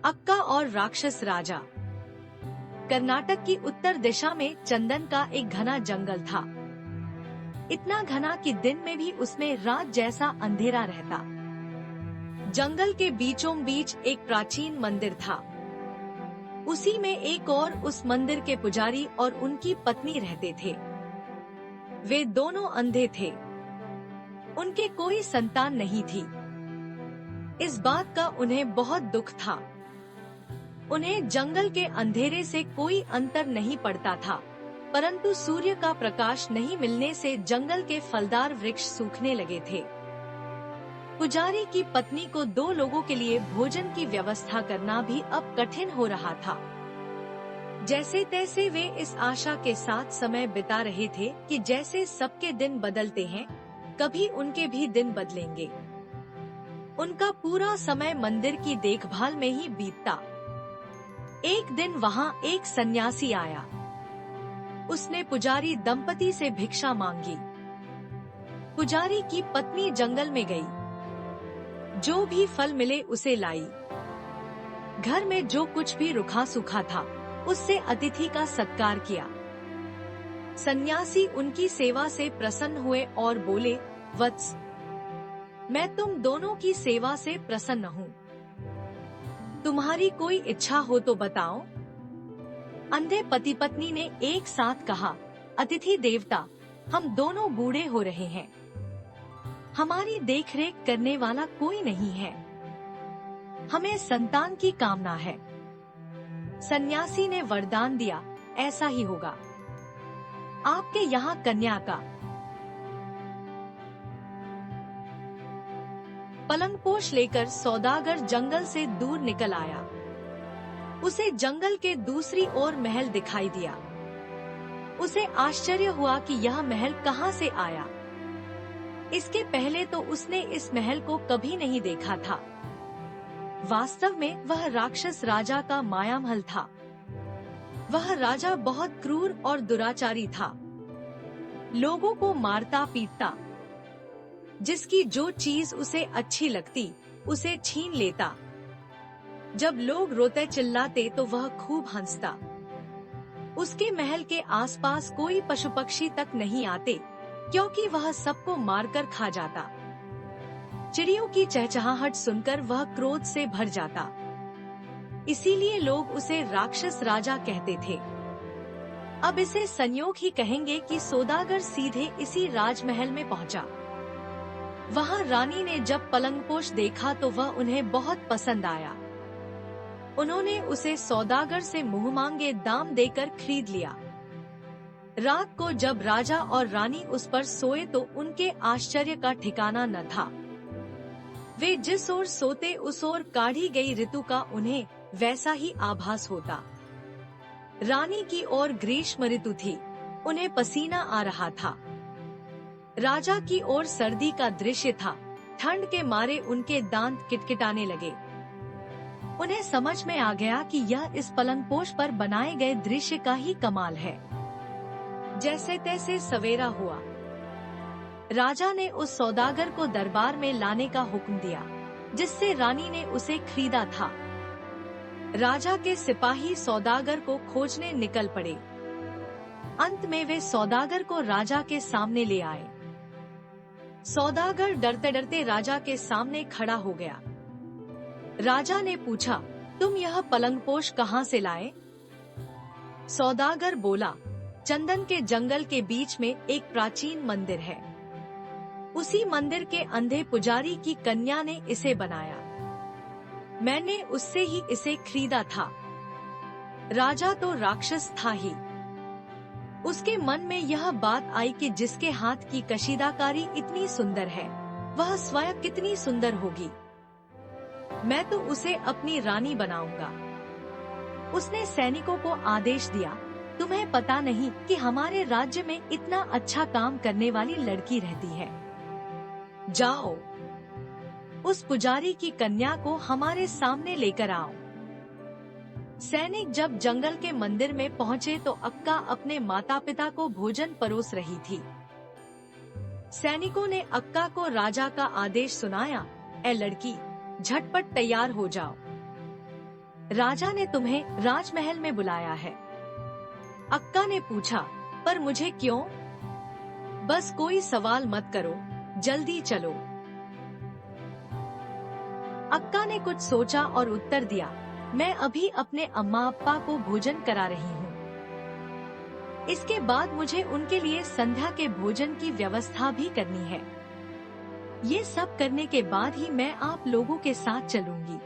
अक्का और राक्षस राजा। कर्नाटक की उत्तर दिशा में चंदन का एक घना जंगल था। इतना घना कि दिन में भी उसमें रात जैसा अंधेरा रहता। जंगल के बीचों बीच एक प्राचीन मंदिर था। उसी में एक और उस मंदिर के पुजारी और उनकी पत्नी रहते थे। वे दोनों अंधे थे। उनके कोई संतान नहीं थी। इस बात का उन्हें बहुत दुख था। उन्हें जंगल के अंधेरे से कोई अंतर नहीं पड़ता था, परंतु सूर्य का प्रकाश नहीं मिलने से जंगल के फलदार वृक्ष सूखने लगे थे। पुजारी की पत्नी को 2 लोगों के लिए भोजन की व्यवस्था करना भी अब कठिन हो रहा था। जैसे तैसे वे इस आशा के साथ समय बिता रहे थे कि जैसे सबके दिन बदलते हैं, कभी उनके भी दिन बदलेंगे। उनका पूरा समय मंदिर की देखभाल में ही बीतता। एक दिन वहाँ एक सन्यासी आया। उसने पुजारी दंपति से भिक्षा मांगी। पुजारी की पत्नी जंगल में गई। जो भी फल मिले उसे लाई। घर में जो कुछ भी रूखा सूखा था, उससे अतिथि का सत्कार किया। सन्यासी उनकी सेवा से प्रसन्न हुए और बोले, वत्स, मैं तुम दोनों की सेवा से प्रसन्न हूँ। तुम्हारी कोई इच्छा हो तो बताओ। अंधे पति पत्नी ने एक साथ कहा, अतिथि देवता, हम दोनों बूढ़े हो रहे हैं। हमारी देखरेख करने वाला कोई नहीं है। हमें संतान की कामना है। सन्यासी ने वरदान दिया, ऐसा ही होगा। आपके यहाँ कन्या का पलंगपोश लेकर सौदागर जंगल से दूर निकल आया। उसे जंगल के दूसरी ओर महल दिखाई दिया। उसे आश्चर्य हुआ कि यह महल कहाँ से आया। इसके पहले तो उसने इस महल को कभी नहीं देखा था। वास्तव में वह राक्षस राजा का मायामहल था। वह राजा बहुत क्रूर और दुराचारी था। लोगों को मारता पीटता। जिसकी जो चीज उसे अच्छी लगती, उसे छीन लेता। जब लोग रोते चिल्लाते तो वह खूब हंसता। उसके महल के आसपास कोई पशु पक्षी तक नहीं आते, क्योंकि वह सबको मारकर खा जाता। चिड़ियों की चहचहाहट सुनकर वह क्रोध से भर जाता। इसीलिए लोग उसे राक्षस राजा कहते थे। अब इसे संयोग ही कहेंगे कि सौदागर सीधे इसी राजमहल में पहुंचा। वहाँ रानी ने जब पलंगपोश देखा तो वह उन्हें बहुत पसंद आया। उन्होंने उसे सौदागर से मुंह मांगे दाम देकर खरीद लिया। रात को जब राजा और रानी उस पर सोए तो उनके आश्चर्य का ठिकाना न था। वे जिस ओर सोते उस ओर काढ़ी गई ऋतु का उन्हें वैसा ही आभास होता। रानी की ओर ग्रीष्म ऋतु थी, उन्हें पसीना आ रहा था। राजा की ओर सर्दी का दृश्य था, ठंड के मारे उनके दांत किटकिटाने लगे। उन्हें समझ में आ गया कि यह इस पलंगपोश पर बनाए गए दृश्य का ही कमाल है। जैसे तैसे सवेरा हुआ। राजा ने उस सौदागर को दरबार में लाने का हुक्म दिया, जिससे रानी ने उसे खरीदा था। राजा के सिपाही सौदागर को खोजने निकल पड़े। अंत में वे सौदागर को राजा के सामने ले आए। सौदागर डरते डरते राजा के सामने खड़ा हो गया। राजा ने पूछा, तुम यह पलंगपोश कहाँ से लाए? सौदागर बोला, चंदन के जंगल के बीच में एक प्राचीन मंदिर है। उसी मंदिर के अंधे पुजारी की कन्या ने इसे बनाया। मैंने उससे ही इसे खरीदा था। राजा तो राक्षस था ही। उसके मन में यह बात आई कि जिसके हाथ की कशीदाकारी इतनी सुंदर है, वह स्वयं कितनी सुंदर होगी। मैं तो उसे अपनी रानी बनाऊंगा। उसने सैनिकों को आदेश दिया, तुम्हें पता नहीं कि हमारे राज्य में इतना अच्छा काम करने वाली लड़की रहती है। जाओ, उस पुजारी की कन्या को हमारे सामने लेकर आओ। सैनिक जब जंगल के मंदिर में पहुँचे तो अक्का अपने माता पिता को भोजन परोस रही थी। सैनिकों ने अक्का को राजा का आदेश सुनाया, ए लड़की, झटपट तैयार हो जाओ। राजा ने तुम्हें राजमहल में बुलाया है। अक्का ने पूछा, पर मुझे क्यों? बस कोई सवाल मत करो, जल्दी चलो। अक्का ने कुछ सोचा और उत्तर दिया, मैं अभी अपने अम्मा अप्पा को भोजन करा रही हूँ। इसके बाद मुझे उनके लिए संध्या के भोजन की व्यवस्था भी करनी है। ये सब करने के बाद ही मैं आप लोगों के साथ चलूंगी।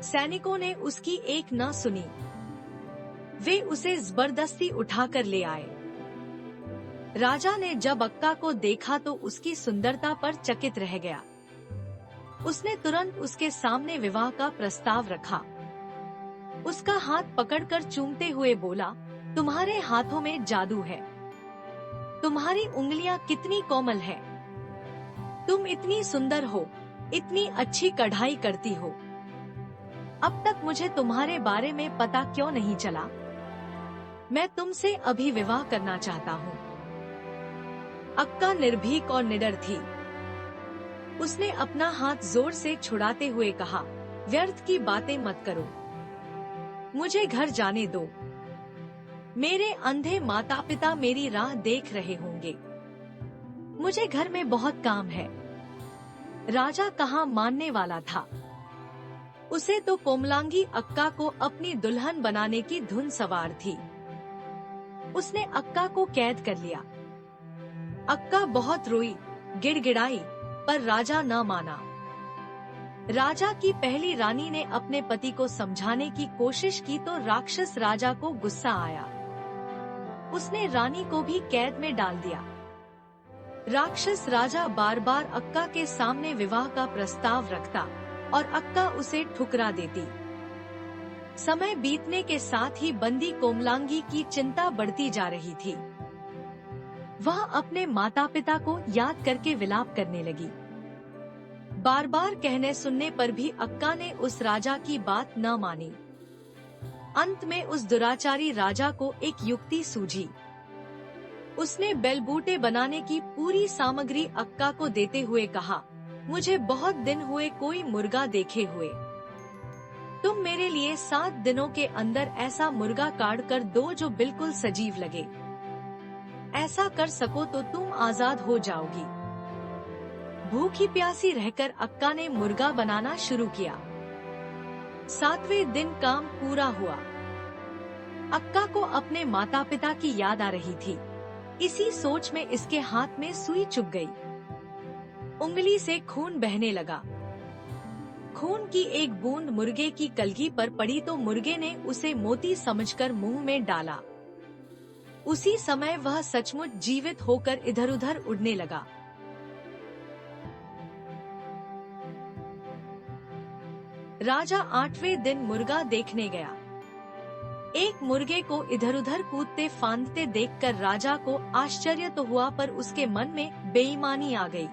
सैनिकों ने उसकी एक न सुनी। वे उसे जबरदस्ती उठाकर ले आए। राजा ने जब अक्का को देखा तो उसकी सुंदरता पर चकित रह गया। उसने तुरंत उसके सामने विवाह का प्रस्ताव रखा। उसका हाथ पकड़कर चूमते हुए बोला, तुम्हारे हाथों में जादू है। तुम्हारी उंगलियां कितनी कोमल हैं। तुम इतनी सुंदर हो, इतनी अच्छी कढ़ाई करती हो। अब तक मुझे तुम्हारे बारे में पता क्यों नहीं चला? मैं तुमसे अभी विवाह करना चाहता हूँ। अक्का निर्भीक और निडर थी। उसने अपना हाथ जोर से छुड़ाते हुए कहा, व्यर्थ की बातें मत करो, मुझे घर जाने दो। मेरे अंधे माता पिता मेरी राह देख रहे होंगे। मुझे घर में बहुत काम है। राजा कहाँ मानने वाला था। उसे तो कोमलांगी अक्का को अपनी दुल्हन बनाने की धुन सवार थी। उसने अक्का को कैद कर लिया। अक्का बहुत रोई, गिड़गिड़ाई, पर राजा न माना। राजा की पहली रानी ने अपने पति को समझाने की कोशिश की तो राक्षस राजा को गुस्सा आया। उसने रानी को भी कैद में डाल दिया। राक्षस राजा बार बार अक्का के सामने विवाह का प्रस्ताव रखता और अक्का उसे ठुकरा देती। समय बीतने के साथ ही बंदी कोमलांगी की चिंता बढ़ती जा रही थी। वह अपने माता पिता को याद करके विलाप करने लगी। बार बार कहने सुनने पर भी अक्का ने उस राजा की बात न मानी। अंत में उस दुराचारी राजा को एक युक्ति सूझी। उसने बेलबूटे बनाने की पूरी सामग्री अक्का को देते हुए कहा, मुझे बहुत दिन हुए कोई मुर्गा देखे हुए। तुम मेरे लिए 7 दिनों के अंदर ऐसा मुर्गा काट कर दो जो बिल्कुल सजीव लगे। ऐसा कर सको तो तुम आजाद हो जाओगी। भूखी प्यासी रहकर अक्का ने मुर्गा बनाना शुरू किया। 7वें दिन काम पूरा हुआ। अक्का को अपने माता पिता की याद आ रही थी। इसी सोच में इसके हाथ में सुई चुभ गई। उंगली से खून बहने लगा। खून की एक बूंद मुर्गे की कलगी पर पड़ी तो मुर्गे ने उसे मोती समझकर मुंह में डाला। उसी समय वह सचमुच जीवित होकर इधर उधर उड़ने लगा। राजा 8वें दिन मुर्गा देखने गया। एक मुर्गे को इधर उधर कूदते फांदते देखकर राजा को आश्चर्य तो हुआ, पर उसके मन में बेईमानी आ गई।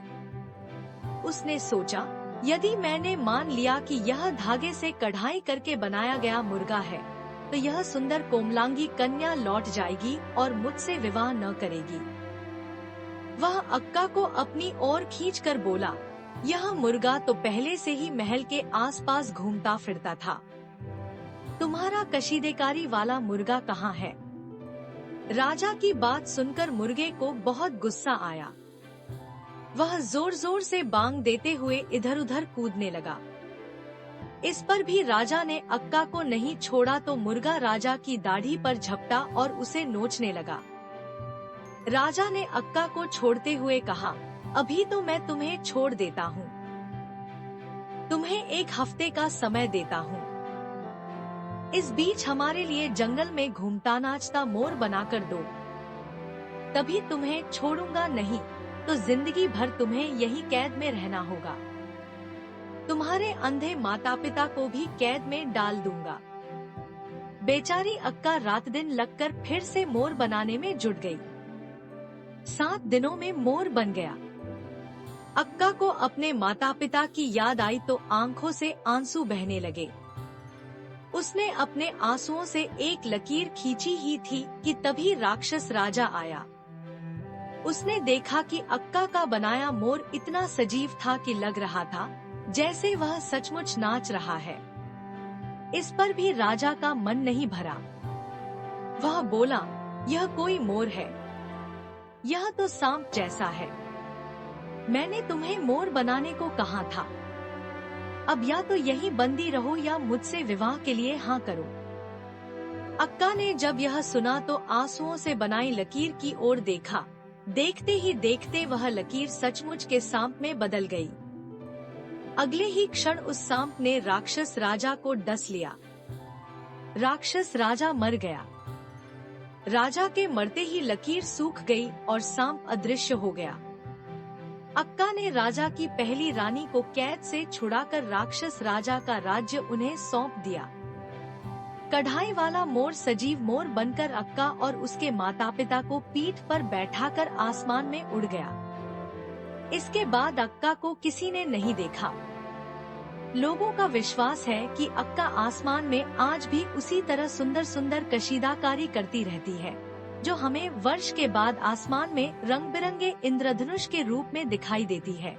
उसने सोचा, यदि मैंने मान लिया कि यह धागे से कढ़ाई करके बनाया गया मुर्गा है, तो यह सुंदर कोमलांगी कन्या लौट जाएगी और मुझसे विवाह न करेगी। वह अक्का को अपनी ओर खींचकर बोला, यह मुर्गा तो पहले से ही महल के आसपास घूमता फिरता था। तुम्हारा कशीदेकारी वाला मुर्गा कहाँ है? राजा की बात सुनकर मुर्गे को बहुत गुस्सा आया। वह जोर जोर से बांग देते हुए इधर उधर कूदने लगा। इस पर भी राजा ने अक्का को नहीं छोड़ा तो मुर्गा राजा की दाढ़ी पर झपटा और उसे नोचने लगा। राजा ने अक्का को छोड़ते हुए कहा, अभी तो मैं तुम्हें छोड़ देता हूँ। तुम्हें 1 हफ्ते का समय देता हूँ। इस बीच हमारे लिए जंगल में घूमता नाचता मोर बनाकर दो, तभी तुम्हें छोड़ूंगा, नहीं तो जिंदगी भर तुम्हें यही कैद में रहना होगा। तुम्हारे अंधे माता पिता को भी कैद में डाल दूंगा। बेचारी अक्का रात दिन लगकर फिर से मोर बनाने में जुट गई। 7 दिनों में मोर बन गया। अक्का को अपने माता पिता की याद आई तो आंखों से आंसू बहने लगे। उसने अपने आंसुओं से एक लकीर खींची ही थी कि तभी राक्षस राजा आया। उसने देखा कि अक्का का बनाया मोर इतना सजीव था कि लग रहा था जैसे वह सचमुच नाच रहा है। इस पर भी राजा का मन नहीं भरा। वह बोला, यह कोई मोर है? यह तो सांप जैसा है। मैंने तुम्हें मोर बनाने को कहा था। अब या तो यही बंदी रहो या मुझसे विवाह के लिए हाँ करो। अक्का ने जब यह सुना तो आंसुओं से बनाई लकीर की ओर देखा। देखते ही देखते वह लकीर सचमुच के सांप में बदल गई। अगले ही क्षण उस सांप ने राक्षस राजा को डस लिया। राक्षस राजा मर गया। राजा के मरते ही लकीर सूख गई और सांप अदृश्य हो गया। अक्का ने राजा की पहली रानी को कैद से छुड़ाकर राक्षस राजा का राज्य उन्हें सौंप दिया। कढ़ाई वाला मोर सजीव मोर बनकर अक्का और उसके माता पिता को पीठ पर बैठाकर आसमान में उड़ गया। इसके बाद अक्का को किसी ने नहीं देखा। लोगों का विश्वास है कि अक्का आसमान में आज भी उसी तरह सुंदर सुंदर कशीदाकारी करती रहती है, जो हमें वर्ष के बाद आसमान में रंग बिरंगे इंद्रधनुष के रूप में दिखाई देती है।